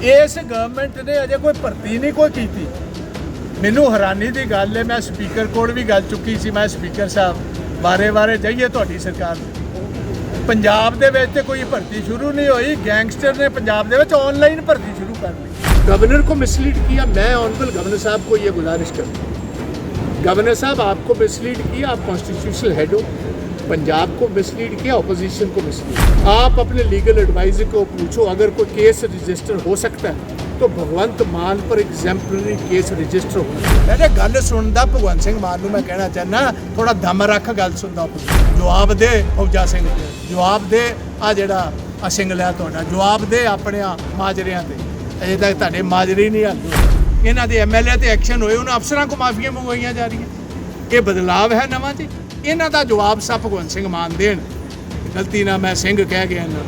इस गवर्नमेंट ने अजे कोई भर्ती नहीं कोई की। मैनू हैरानी की गल है, मैं स्पीकर कोल भी गल चुकी सी, मैं स्पीकर साहब बारे जाइए तुहाडी सरकार पंजाब दे विच ते कोई भर्ती शुरू नहीं हुई, गैंगस्टर ने पंजाब दे विच ऑनलाइन भर्ती शुरू कर ली। गवर्नर को मिसलीड किया। मैं ऑनरेबल गवर्नर साहब को ये गुजारिश करता हूँ, गवर्नर साहब आपको मिसलीड किया, आप कॉन्स्टिट्यूशनल हेड हो, पंजाब को मिसलीड किया, अपोजिशन को मिसलीड। आप अपने लीगल एडवाइजर को पूछो, अगर कोई केस रजिस्टर हो सकता है तो भगवंत मान पर एग्जैम्पलरी केस रजिस्टर हो। मैंने गल सुनता भगवंत सिंह मान मैं कहना चाहना, थोड़ा दम रख गल सुनता, जवाब दे फौजा सिंह, जवाब दे आ जड़ा सिंगला तुहाडा, जवाब दे अपने माजरियां ते। अजे तक तुहाडे माजरे नहीं हल, इन्हां दे MLA ते एक्शन होए, उन्हां अफसरां को माफियां मंगवाइयां जा रही। ये बदलाव है नवां जी, इन्हां दा जवाब सा भगवंत सिंह मान देण। गलती ना मैं सिंह कह गया ना,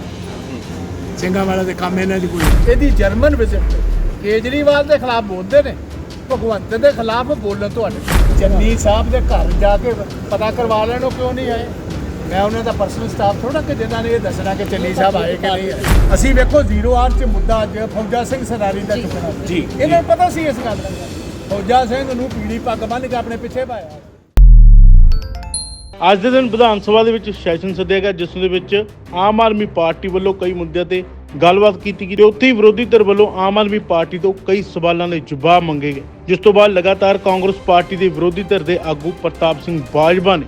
ਸਿੰਘਾਂ वाला तो काम इन्हों की कोई। यदि जर्मन विजिट केजरीवाल के खिलाफ बोलते हैं, भगवंत के खिलाफ बोलन तो चन्नी साहब के घर जाके पता करवा लेना क्यों नहीं आए। मैं उन्होंने पर्सनल स्टाफ थोड़ा कि जिन्होंने ये दसना कि चन्नी साहब आए कि नहीं आए। असी वेखो 0 आर च मुद्दा अज फौजा सिंह सरारी का चुकना जी, इन्हें पता सी इस गल का। फौजा सिंह नूं पीली पग बन के अपने पिछे पाया। ਅੱਜ ਦੇ ਦਿਨ ਵਿਧਾਨ ਸਭਾ ਦੇ ਵਿੱਚ ਸੈਸ਼ਨ ਸੱਦਿਆ ਗਿਆ, ਜਿਸ ਦੇ ਵਿੱਚ ਆਮ ਆਦਮੀ ਪਾਰਟੀ ਵੱਲੋਂ ਕਈ ਮੁੱਦਿਆਂ ਤੇ ਗੱਲਬਾਤ ਕੀਤੀ ਗਈ। ਉੱਥੇ ਹੀ ਵਿਰੋਧੀ ਧਿਰ ਵੱਲੋਂ ਆਮ ਆਦਮੀ ਪਾਰਟੀ ਤੋਂ ਕਈ ਸਵਾਲਾਂ ਦੇ ਜਵਾਬ ਮੰਗੇ ਗਏ, ਜਿਸ ਤੋਂ ਬਾਅਦ ਲਗਾਤਾਰ ਕਾਂਗਰਸ ਪਾਰਟੀ ਦੇ ਵਿਰੋਧੀ ਧਿਰ ਦੇ ਆਗੂ ਪ੍ਰਤਾਪ ਸਿੰਘ ਬਾਜਵਾ ਨੇ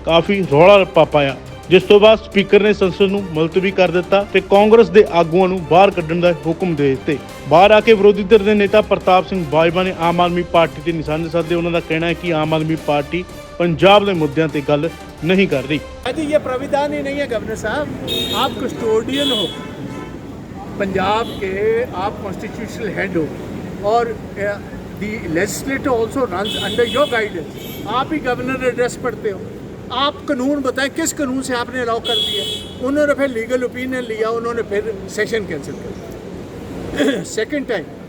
ਕਾਫੀ ਰੌਲਾ ਰੱਪਾ ਪਾਇਆ, ਜਿਸ ਤੋਂ ਬਾਅਦ ਸਪੀਕਰ ਨੇ ਸੰਸਦ ਨੂੰ ਮੁਲਤਵੀ ਕਰ ਦਿੱਤਾ ਤੇ ਕਾਂਗਰਸ ਦੇ ਆਗੂਆਂ ਨੂੰ ਬਾਹਰ ਕੱਢਣ ਦਾ ਹੁਕਮ ਦੇ ਦਿੱਤੇ। ਬਾਹਰ ਆ ਕੇ ਵਿਰੋਧੀ ਧਿਰ ਦੇ ਨੇਤਾ ਪ੍ਰਤਾਪ ਸਿੰਘ ਬਾਜਵਾ ਨੇ ਆਮ ਆਦਮੀ ਪਾਰਟੀ ਤੇ ਨਿਸ਼ਾਨੇ ਸਾਧੇ। ਉਹਨਾਂ ਦਾ ਕਹਿਣਾ ਹੈ ਕਿ ਆਮ ਆਦਮੀ ਪਾਰਟੀ पंजाब के मुद्दों पर गल नहीं कर रही। अजी ये प्राविधान ही नहीं है गवर्नर साहब, आप कस्टोडियन हो पंजाब के, आप कॉन्स्टिट्यूशनल हेड हो और the legislator also runs under your guidance. आप ही गवर्नर एड्रेस पढ़ते हो, आप कानून बताएं किस कानून से आपने अलाउ कर दिया। उन्होंने फिर लीगल ओपिनियन लिया, उन्होंने फिर सेशन कैंसिल कर दिया सेकेंड टाइम।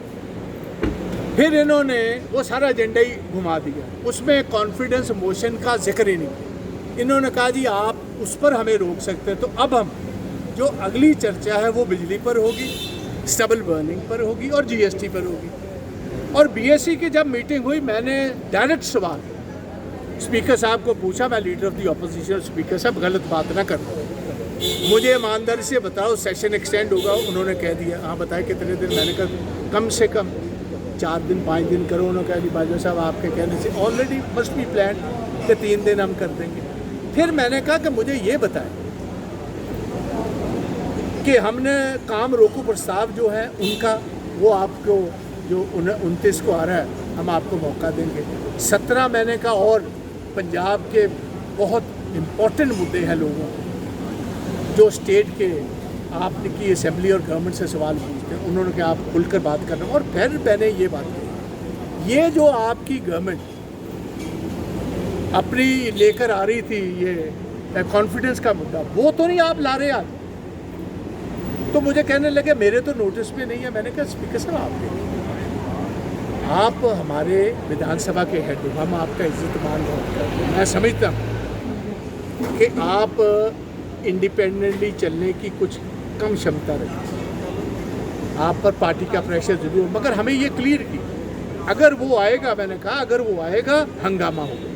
फिर इन्होंने वो सारा एजेंडा ही घुमा दिया, उसमें कॉन्फिडेंस मोशन का जिक्र ही नहीं। इन्होंने कहा जी आप उस पर हमें रोक सकते हैं। तो अब हम जो अगली चर्चा है वो बिजली पर होगी, स्टबल बर्निंग पर होगी और GST पर होगी। और BSc की जब मीटिंग हुई, मैंने डायरेक्ट सवाल स्पीकर साहब को पूछा, मैं leader of the opposition, speaker साहब गलत बात ना करो, मुझे ईमानदारी से बताओ सेशन एक्सटेंड होगा। उन्होंने कह दिया हाँ बताएं कितने दिन। मैंने कहा कम से कम 4 दिन 5 दिन करो। उन्होंने कहा जी बाजवा साहब आपके कहने से ऑलरेडी मस्ट बी प्लान कि 3 दिन हम कर देंगे। फिर मैंने कहा कि मुझे ये बताएं कि हमने काम रोको प्रस्ताव जो है उनका, वो आपको जो 29 को आ रहा है, हम आपको मौका देंगे। 17 मैंने कहा और पंजाब के बहुत इम्पोर्टेंट मुद्दे हैं लोगों जो स्टेट के आपने की असेंबली और गवर्नमेंट से सवाल पूछते हैं। उन्होंने कहा आप खुलकर बात करना। और फिर मैंने ये बात कही, ये जो आपकी गवर्नमेंट अपनी लेकर आ रही थी ये कॉन्फिडेंस का मुद्दा, वो तो नहीं आप ला रहे आज। तो मुझे कहने लगे मेरे तो नोटिस में नहीं है। मैंने कहा स्पीकर साहब आप हमारे विधानसभा के हेड हो, हम आपका इज्जत मान करते हैं। मैं समझता हूँ कि आप इंडिपेंडेंटली चलने की कुछ कम क्षमता रही, आप पर पार्टी का प्रेशर जरूर, मगर हमें ये क्लियर की अगर वो आएगा, मैंने कहा अगर वो आएगा हंगामा होगा।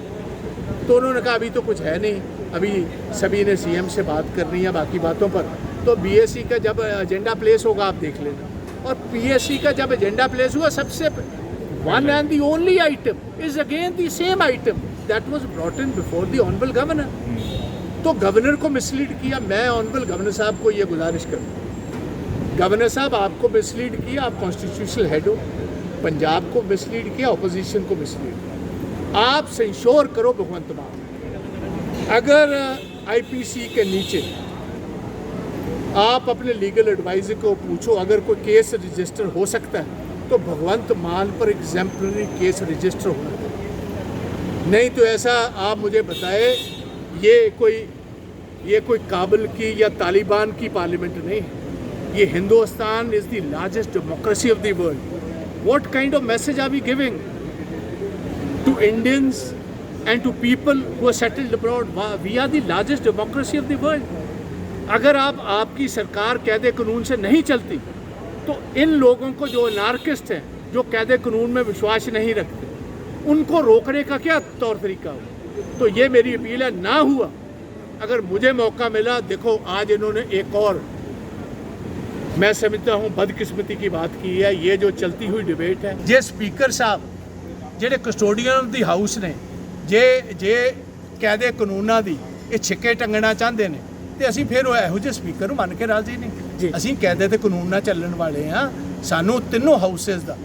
तो उन्होंने कहा अभी तो कुछ है नहीं, अभी सभी ने CM से बात करनी है बाकी बातों पर। तो BSc का जब एजेंडा प्लेस होगा आप देख लेना। और PSC का जब एजेंडा प्लेस हुआ, सबसे one and the only item is again the same item that was brought in before the honourable governor. तो गवर्नर को मिसलीड किया। मैं ऑनरेबल गवर्नर साहब को ये गुजारिश करूँ, गवर्नर साहब आपको मिसलीड किया, आप कॉन्स्टिट्यूशनल हेड हो, पंजाब को मिसलीड किया, अपोजिशन को मिसलीड किया। आप सेंश्योर करो भगवंत मान, अगर IPC के नीचे आप अपने लीगल एडवाइजर को पूछो, अगर कोई केस रजिस्टर हो सकता है तो भगवंत मान पर एग्जैम्पलरी केस रजिस्टर होना चाहिए। नहीं तो ऐसा आप मुझे बताए ये कोई काबुल की या तालिबान की पार्लियामेंट नहीं है, ये Hindustan is the largest democracy of the world. What kind of message are we giving to Indians and to people who are settled abroad? We are the largest democracy of the world. अगर आपकी सरकार कायदे कानून से नहीं चलती तो इन लोगों को जो अनार्किस्ट हैं, जो कायदे कानून में विश्वास नहीं रखते, उनको रोकने का क्या तौर तरीका हो? तो ये मेरी अपील है, ना हुआ अगर मुझे मौका मिला, देखो आज इन्होंने एक और, मैं समझता हूँ बदकिस्मती की बात की है। ये जो चलती हुई डिबेट है, जे स्पीकर साहब ਜਿਹੜੇ ਕਸਟੋਡੀਅਨ ਆਫ ਦੀ ਹਾਊਸ ਨੇ, ਜੇ ਕਾਇਦੇ ਕਾਨੂੰਨਾਂ ਦੀ ਇਹ ਛਿੱਕੇ ਟੰਗਣਾ ਚਾਹੁੰਦੇ ਨੇ ਤੇ ਅਸੀਂ ਫਿਰ ਉਹ ਇਹੋ ਜਿਹੇ ਸਪੀਕਰ ਨੂੰ ਮੰਨ ਕੇ ਰਾਜ਼ੀ ਨਹੀਂ। ਅਸੀਂ ਕਾਇਦੇ ਤੇ ਕਾਨੂੰਨ ਨਾਲ ਚੱਲਣ ਵਾਲੇ ਹਾਂ। ਸਾਨੂੰ ਤਿੰਨੋਂ ਹਾਊਸਸ ਦਾ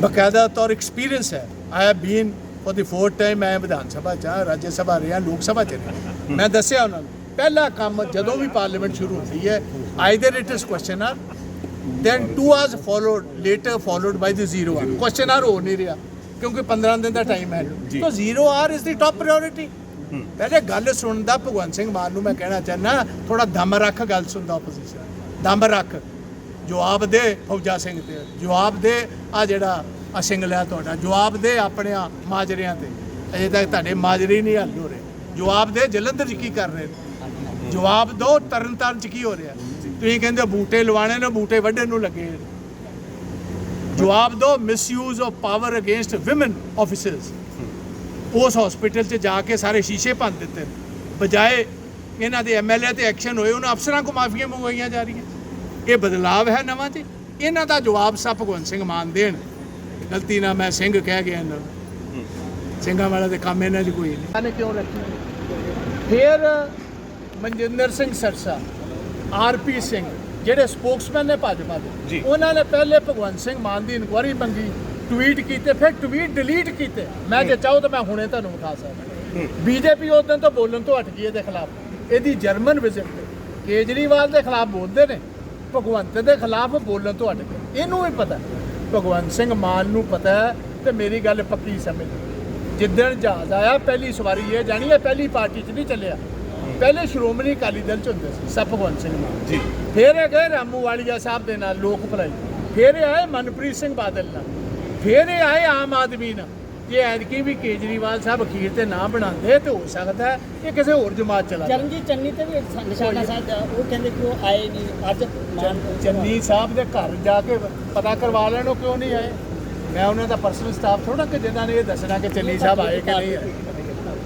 ਬਕਾਇਦਾ ਤੌਰ ਐਕਸਪੀਰੀਅੰਸ ਹੈ। I have been for the 4th time, ਮੈਂ ਵਿਧਾਨ ਸਭਾ 'ਚ, ਰਾਜ ਸਭਾ ਰਿਹਾ, ਲੋਕ ਸਭਾ 'ਚ ਰਿਹਾ। ਮੈਂ ਦੱਸਿਆ ਉਹਨਾਂ ਨੂੰ ਪਹਿਲਾ ਕੰਮ ਜਦੋਂ ਵੀ ਪਾਰਲੀਮੈਂਟ ਸ਼ੁਰੂ ਹੁੰਦੀ ਹੈ, either it is question hour, then 2 hours later followed by the 0 hour। question hour ਹੋ ਨਹੀਂ ਰਿਹਾ ਕਿਉਂਕਿ 15 ਦਿਨ ਦਾ ਟਾਈਮ ਹੈ। ਤਾਂ 0 hour is the top priority। ਪਹਿਲੇ ਗੱਲ ਸੁਣਦਾ ਭਗਵੰਤ ਸਿੰਘ ਮਾਨ ਨੂੰ ਮੈਂ ਕਹਿਣਾ ਚਾਹੁੰਦਾ, ਥੋੜਾ ਦਮ ਰੱਖ ਗੱਲ ਸੁਣਦਾ ਆਪੋਜੀਸ਼ਨ, ਦਮ ਰੱਖ, ਜਵਾਬ ਦੇ ਫੌਜਾ ਸਿੰਘ ਤੇ, ਜਵਾਬ ਦੇ ਆ ਜਿਹੜਾ ਆ ਸਿੰਗਲਾ ਤੁਹਾਡਾ, ਜਵਾਬ ਦੇ ਆਪਣੇ ਮਾਜਰਿਆਂ ਤੇ, ਅਜੇ ਤੱਕ ਤੁਹਾਡੇ ਮਾਜਰੇ ਨਹੀਂ ਹੱਲ ਹੋ ਰਹੇ। ਜਵਾਬ ਦੇ ਜਲੰਧਰ 'ਚ ਕੀ ਕਰ ਰਹੇ ਨੇ, ਜਵਾਬ ਦਿਓ ਤਰਨਤਾਰਨ 'ਚ ਕੀ ਹੋ ਰਿਹਾ। ਤੁਸੀਂ ਕਹਿੰਦੇ ਬੂਟੇ ਲਵਾਣੇ ਨੇ, ਬੂਟੇ ਵੱਢਣ ਨੂੰ ਲੱਗੇ। ਜਵਾਬ ਦਿਓ misuse of power against women officers. ਉਸ ਹਸਪੀਟਲ 'ਚ ਜਾ ਕੇ ਸਾਰੇ ਸ਼ੀਸ਼ੇ ਭੰਨ ਦਿੱਤੇ, ਬਜਾਏ ਇਹਨਾਂ ਦੇ ਐਮਐਲਏ ਤੇ ਐਕਸ਼ਨ ਹੋਏ, ਉਹਨਾਂ ਅਫਸਰਾਂ ਕੋ ਮਾਫੀਆਂ ਮੰਗਵਾਈਆਂ ਜਾ ਰਹੀਆਂ। ਇਹ ਬਦਲਾਵ ਹੈ ਨਵਾਂ ਜੀ। ਇਹਨਾਂ ਦਾ ਜਵਾਬ ਸਾ ਭਗਵੰਤ ਸਿੰਘ ਮਾਨ ਦੇਣ। ਗਲਤੀ ਨਾਲ ਮੈਂ ਸਿੰਘ ਕਹਿ ਗਿਆ ਇਹਨਾਂ ਨੂੰ, ਸਿੰਘਾਂ ਵਾਲਾ ਤੇ ਕੰਮ ਇਹਨਾਂ 'ਚ ਕੋਈ ਨਹੀਂ। ਕਿਉਂ ਰੱਖੀ? ਫਿਰ ਮਨਜਿੰਦਰ ਸਿੰਘ ਸਰਸਾ, ਆਰਪੀ ਸਿੰਘ, ਜਿਹੜੇ ਸਪੋਕਸਮੈਨ ਨੇ ਭਾਜਪਾ ਦੇ, ਉਹਨਾਂ ਨੇ ਪਹਿਲੇ ਭਗਵੰਤ ਸਿੰਘ ਮਾਨ ਦੀ ਇਨਕੁਆਇਰੀ ਮੰਗੀ, ਟਵੀਟ ਕੀਤੇ, ਫਿਰ ਟਵੀਟ ਡਿਲੀਟ ਕੀਤੇ। ਮੈਂ ਜੇ ਚਾਹੋ ਤਾਂ ਮੈਂ ਹੁਣੇ ਤੁਹਾਨੂੰ ਵਿਖਾ ਸਕਦਾ। ਬੀਜੇਪੀ ਉਸ ਦਿਨ ਤੋਂ ਬੋਲਣ ਤੋਂ ਹਟ ਗਈ ਇਹਦੇ ਖਿਲਾਫ। ਇਹਦੀ ਜਰਮਨ ਵਿਜ਼ਿਟ ਤੇ ਕੇਜਰੀਵਾਲ ਦੇ ਖਿਲਾਫ ਬੋਲਦੇ ਨੇ, ਭਗਵੰਤ ਦੇ ਖਿਲਾਫ ਬੋਲਣ ਤੋਂ ਹਟ ਗਏ। ਇਹਨੂੰ ਵੀ ਪਤਾ, ਭਗਵੰਤ ਸਿੰਘ ਮਾਨ ਨੂੰ ਪਤਾ ਹੈ। ਤੇ ਮੇਰੀ ਗੱਲ ਪੱਕੀ ਸਮਝ, ਜਿੱਦਣ ਜਹਾਜ਼ ਆਇਆ ਪਹਿਲੀ ਸਵਾਰੀ ਇਹ ਜਾਣੀ ਹੈ, ਪਹਿਲੀ ਪਾਰਟੀ 'ਚ ਨਹੀਂ ਚੱਲਿਆ। ਪਹਿਲੇ ਸ਼੍ਰੋਮਣੀ ਅਕਾਲੀ ਦਲ 'ਚ ਹੁੰਦੇ ਸੀ ਸਭ ਭਗਵੰਤ ਸਿੰਘ ਮਾਨ ਜੀ, ਫਿਰ ਇਹ ਗਏ ਰਾਮੂ ਵਾਲੀਆ ਸਾਹਿਬ ਦੇ ਨਾਲ ਲੋਕ ਭਲਾਈ, ਫਿਰ ਇਹ ਆਏ ਮਨਪ੍ਰੀਤ ਸਿੰਘ ਬਾਦਲ ਨਾਲ, ਫਿਰ ਇਹ ਆਏ ਆਮ ਆਦਮੀ ਨਾਲ। ਜੇ ਐਤਕੀ ਵੀ ਕੇਜਰੀਵਾਲ ਸਾਹਿਬ ਅਖੀਰ ਤੇ ਨਾ ਬਣਾਉਂਦੇ ਤੇ ਹੋ ਸਕਦਾ ਹੈ ਇਹ ਕਿਸੇ ਹੋਰ ਜਮਾਤ ਚਲਾ ਜਾਏ। ਚਰਨਜੀਤ ਚੰਨੀ ਤੇ ਵੀ ਨਿਸ਼ਾਨਾ ਸਾਹਿਬ ਉਹ ਕਹਿੰਦੇ ਕਿ ਉਹ ਆਏ ਨਹੀਂ। ਅੱਜ ਚੰਨੀ ਸਾਹਿਬ ਦੇ ਘਰ ਜਾ ਕੇ ਪਤਾ ਕਰਵਾ ਲੈਣ ਉਹ ਕਿਉਂ ਨਹੀਂ ਆਏ। ਮੈਂ ਉਹਨਾਂ ਦਾ ਪਰਸਨਲ ਸਟਾਫ ਥੋੜਾ ਕਿ ਜਿਨ੍ਹਾਂ ਨੇ ਇਹ ਦੱਸਣਾ ਕਿ ਚੰਨੀ ਸਾਹਿਬ ਆਏ ਕਿ ਨਹੀਂ ਆਏ,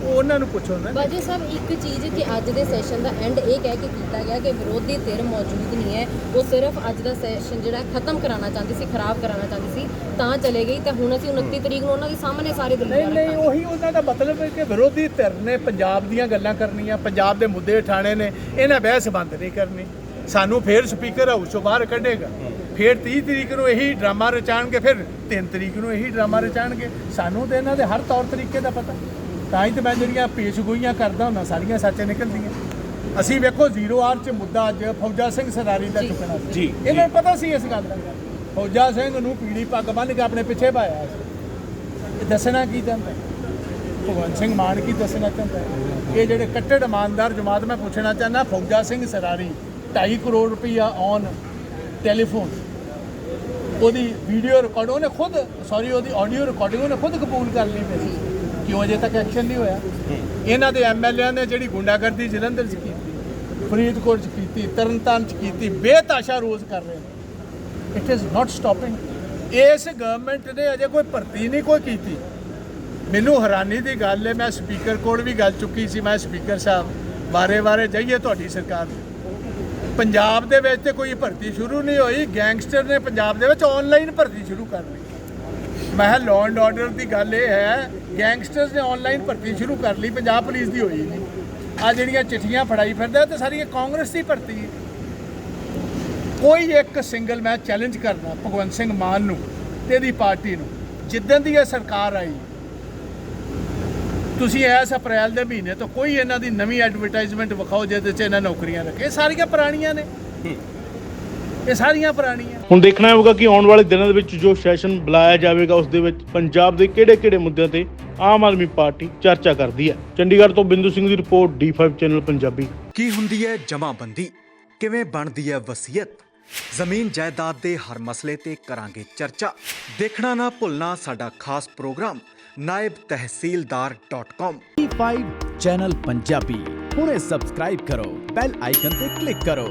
ਉਹ ਉਹਨਾਂ ਨੂੰ ਪੁੱਛੋ ਨਾ। ਬਾਜੀ ਸਾਹਿਬ, ਇੱਕ ਚੀਜ਼ ਕਿ ਅੱਜ ਦੇ ਸੈਸ਼ਨ ਦਾ ਐਂਡ ਇਹ ਕਹਿ ਕੇ ਕੀਤਾ ਗਿਆ ਕਿ ਵਿਰੋਧੀ ਧਿਰ ਮੌਜੂਦ ਨਹੀਂ ਹੈ, ਉਹ ਸਿਰਫ ਅੱਜ ਦਾ ਸੈਸ਼ਨ ਜਿਹੜਾ ਖਤਮ ਕਰਾਉਣਾ ਚਾਹੁੰਦੀ ਸੀ, ਖਰਾਬ ਕਰਾਉਣਾ ਚਾਹੁੰਦੀ ਸੀ, ਤਾਂ ਚਲੇ ਗਈ। ਤਾਂ ਹੁਣ ਅਸੀਂ 29 ਤਰੀਕ ਨੂੰ ਉਹਨਾਂ ਦੇ ਸਾਹਮਣੇ ਸਾਰੇ ਦਲੀਲਾਂ ਨਹੀਂ, ਉਹੀ ਉਹਨਾਂ ਦਾ ਮਤਲਬ ਹੈ ਕਿ ਵਿਰੋਧੀ ਧਿਰ ਨੇ ਪੰਜਾਬ ਦੀਆਂ ਗੱਲਾਂ ਕਰਨੀਆਂ, ਪੰਜਾਬ ਦੇ ਮੁੱਦੇ ਉਠਾਣੇ ਨੇ, ਇਹਨਾਂ ਬਹਿਸ ਬੰਦ ਨਹੀਂ ਕਰਨੀ। ਸਾਨੂੰ ਫਿਰ ਸਪੀਕਰ ਹਾਊਸ ਚੋਂ ਬਾਹਰ ਕੱਢੇਗਾ, ਫਿਰ 30 ਤਰੀਕ ਨੂੰ ਇਹੀ ਡਰਾਮਾ ਰਚਾਉਣਗੇ, ਫਿਰ 3 ਤਰੀਕ ਨੂੰ ਇਹੀ ਡਰਾਮਾ ਰਚਾਉਣਗੇ। ਸਾਨੂੰ ਤਾਂ ਇਹਨਾਂ ਦੇ ਹਰ ਤੌਰ ਤਰੀਕੇ ਦਾ ਪਤਾ, ਤਾਂ ਹੀ ਤਾਂ ਮੈਂ ਜਿਹੜੀਆਂ ਪੇਸ਼ਗੋਈਆਂ ਕਰਦਾ ਹੁੰਦਾ ਸਾਰੀਆਂ ਸੱਚ ਨਿਕਲਦੀਆਂ। ਅਸੀਂ ਵੇਖੋ 0 ਆਰ 'ਚ ਮੁੱਦਾ ਅੱਜ ਫੌਜਾ ਸਿੰਘ ਸਰਾਰੀ ਦਾ ਚੁੱਕਣਾ ਸੀ, ਇਹਨਾਂ ਨੂੰ ਪਤਾ ਸੀ ਇਸ ਗੱਲ ਦਾ। ਫੌਜਾ ਸਿੰਘ ਨੂੰ ਪੀੜੀ ਪੱਗ ਬੰਨ੍ਹ ਕੇ ਆਪਣੇ ਪਿੱਛੇ ਪਾਇਆ ਸੀ। ਇਹ ਦੱਸਣਾ ਕੀ ਚਾਹੁੰਦਾ ਭਗਵੰਤ ਸਿੰਘ ਮਾਨ, ਕੀ ਦੱਸਣਾ ਚਾਹੁੰਦਾ? ਇਹ ਜਿਹੜੇ ਕੱਟੜ ਇਮਾਨਦਾਰ ਜਮਾਤ, ਮੈਂ ਪੁੱਛਣਾ ਚਾਹੁੰਦਾ, ਫੌਜਾ ਸਿੰਘ ਸਰਾਰੀ 2.5 ਕਰੋੜ ਰੁਪਈਆ ਔਨ ਟੈਲੀਫੋਨ, ਉਹਦੀ ਵੀਡੀਓ ਰਿਕਾਰਡ ਉਹਨੇ ਖੁਦ, ਉਹਦੀ ਆਡੀਓ ਰਿਕਾਰਡਿੰਗ ਉਹਨੇ ਖੁਦ ਕਬੂਲ ਕਰ ਲਈ ਪਈ, ਕਿਉਂ ਅਜੇ ਤੱਕ ਐਕਸ਼ਨ ਨਹੀਂ ਹੋਇਆ? ਇਹਨਾਂ ਦੇ ਐਮਐਲਏ ਨੇ ਜਿਹੜੀ ਗੁੰਡਾਗਰਦੀ ਜਲੰਧਰ 'ਚ ਕੀਤੀ, ਫਰੀਦਕੋਟ 'ਚ ਕੀਤੀ, ਤਰਨਤਾਰਨ 'ਚ ਕੀਤੀ, ਬੇਤਾਸ਼ਾ ਰੋਜ਼ ਕਰ ਰਹੇ ਨੇ। It is not stopping. ਇਸ ਗਵਰਨਮੈਂਟ ਨੇ ਅਜੇ ਕੋਈ ਭਰਤੀ ਨਹੀਂ ਕੋਈ ਕੀਤੀ। ਮੈਨੂੰ ਹੈਰਾਨੀ ਦੀ ਗੱਲ ਹੈ, ਮੈਂ ਸਪੀਕਰ ਕੋਲ ਵੀ ਗੱਲ ਚੁੱਕੀ ਸੀ, ਮੈਂ ਸਪੀਕਰ ਸਾਹਿਬ ਵਾਰੇ ਜਾਈਏ ਤੁਹਾਡੀ ਸਰਕਾਰ ਪੰਜਾਬ ਦੇ ਵਿੱਚ ਤੇ ਕੋਈ ਭਰਤੀ ਸ਼ੁਰੂ ਨਹੀਂ ਹੋਈ। ਗੈਂਗਸਟਰ ਨੇ ਪੰਜਾਬ ਦੇ ਵਿੱਚ ਆਨਲਾਈਨ ਭਰਤੀ ਸ਼ੁਰੂ ਕਰ ਲਈ। ਮੈਂ ਲਾਅ ਐਂਡ ਆਰਡਰ ਦੀ ਗੱਲ ਇਹ ਹੈ, ਗੈਂਗਸਟਰਸ ਨੇ ਆਨਲਾਈਨ ਭਰਤੀ ਸ਼ੁਰੂ ਕਰ ਲਈ, ਪੰਜਾਬ ਪੁਲਿਸ ਦੀ ਹੋਈ ਨਹੀਂ। ਆ ਜਿਹੜੀਆਂ ਚਿੱਠੀਆਂ ਫੜਾਈ ਫਿਰਦਾ ਤੇ ਸਾਰੀਆਂ ਕਾਂਗਰਸ ਦੀ ਭਰਤੀ ਹੈ। ਕੋਈ ਇੱਕ ਸਿੰਗਲ, ਮੈਂ ਚੈਲੰਜ ਕਰਦਾ ਭਗਵੰਤ ਸਿੰਘ ਮਾਨ ਨੂੰ ਤੇ ਇਹਦੀ ਪਾਰਟੀ ਨੂੰ, ਜਿੱਦਣ ਦੀ ਇਹ ਸਰਕਾਰ ਆਈ, ਤੁਸੀਂ ਇਸ ਅਪ੍ਰੈਲ ਦੇ ਮਹੀਨੇ ਤੋਂ ਕੋਈ ਇਹਨਾਂ ਦੀ ਨਵੀਂ ਐਡਵਰਟਾਈਜ਼ਮੈਂਟ ਵਿਖਾਓ ਜਿਹਦੇ 'ਚ ਇਹਨਾਂ ਨੌਕਰੀਆਂ ਰੱਖੇ। ਇਹ ਸਾਰੀਆਂ ਪੁਰਾਣੀਆਂ ਨੇ, ਇਹ ਸਾਰੀਆਂ ਪੁਰਾਣੀਆਂ। ਹੁਣ ਦੇਖਣਾ ਹੋਵੇਗਾ ਕਿ ਆਉਣ ਵਾਲੇ ਦਿਨਾਂ ਦੇ ਵਿੱਚ ਜੋ ਸੈਸ਼ਨ ਬੁਲਾਇਆ ਜਾਵੇਗਾ ਉਸ ਦੇ ਵਿੱਚ ਪੰਜਾਬ ਦੇ ਕਿਹੜੇ-ਕਿਹੜੇ ਮੁੱਦਿਆਂ ਤੇ ਆਮ ਆਦਮੀ ਪਾਰਟੀ ਚਰਚਾ ਕਰਦੀ ਹੈ। ਚੰਡੀਗੜ੍ਹ ਤੋਂ ਬਿੰਦੂ ਸਿੰਘ ਦੀ ਰਿਪੋਰਟ, D5 ਚੈਨਲ ਪੰਜਾਬੀ। ਕੀ ਹੁੰਦੀ ਹੈ ਜਮਾਬੰਦੀ, ਕਿਵੇਂ ਬਣਦੀ ਹੈ ਵਸੀਅਤ, ਜ਼ਮੀਨ ਜਾਇਦਾਦ ਦੇ ਹਰ ਮਸਲੇ ਤੇ ਕਰਾਂਗੇ ਚਰਚਾ। ਦੇਖਣਾ ਨਾ ਭੁੱਲਣਾ ਸਾਡਾ ਖਾਸ programme naibtehsildar.com। D5 channel Punjabi ਹੁਣੇ ਸਬਸਕ੍ਰਾਈਬ ਕਰੋ, ਬੈਲ ਆਈਕਨ ਤੇ ਕਲਿੱਕ ਕਰੋ।